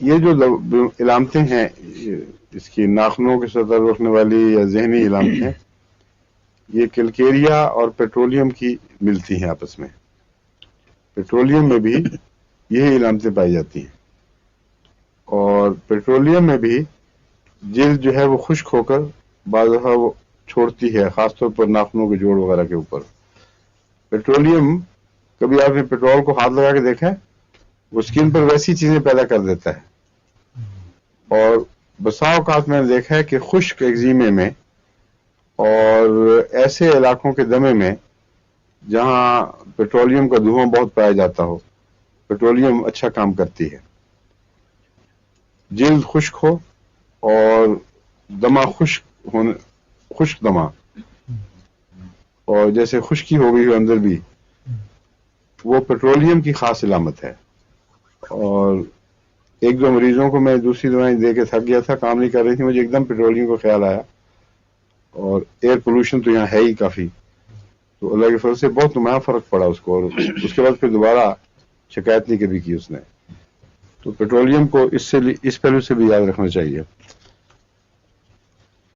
یہ جو علامتیں ہیں اس کی ناخنوں کے سطح رکھنے والی یا ذہنی علامتیں، یہ کیلکیریا اور پیٹرولیم کی ملتی ہیں آپس میں. پیٹرولیم میں بھی یہی علامتیں پائی جاتی ہیں، اور پیٹرولیم میں بھی جلد جو ہے وہ خشک ہو کر بعض دفعہ وہ چھوڑتی ہے، خاص طور پر ناخنوں کے جوڑ وغیرہ کے اوپر. پیٹرولیم، کبھی آپ نے پیٹرول کو ہاتھ لگا کے دیکھا ہے؟ وہ اسکن پر ویسی چیزیں پیدا کر دیتا ہے. اور بسا اوقات میں نے دیکھا ہے کہ خشک ایگزیمے میں اور ایسے علاقوں کے دمے میں جہاں پیٹرولیم کا دھواں بہت پایا جاتا ہو، پیٹرولیم اچھا کام کرتی ہے. جلد خشک ہو اور دمہ خشک دمہ، اور جیسے خشکی ہو گئی ہو اندر بھی، وہ پیٹرولیم کی خاص علامت ہے. اور ایک دو مریضوں کو میں دوسری دوائیں دے کے تھک گیا تھا، کام نہیں کر رہی تھی، مجھے ایک دم پیٹرولیم کا خیال آیا. اور ایئر پولوشن تو یہاں ہے ہی کافی، تو اللہ کے فضل سے بہت نمایاں فرق پڑا اس کو، اور اس کے بعد پھر دوبارہ شکایت نہیں کبھی کی اس نے. تو پیٹرولیم کو اس پہلو سے بھی یاد رکھنا چاہیے.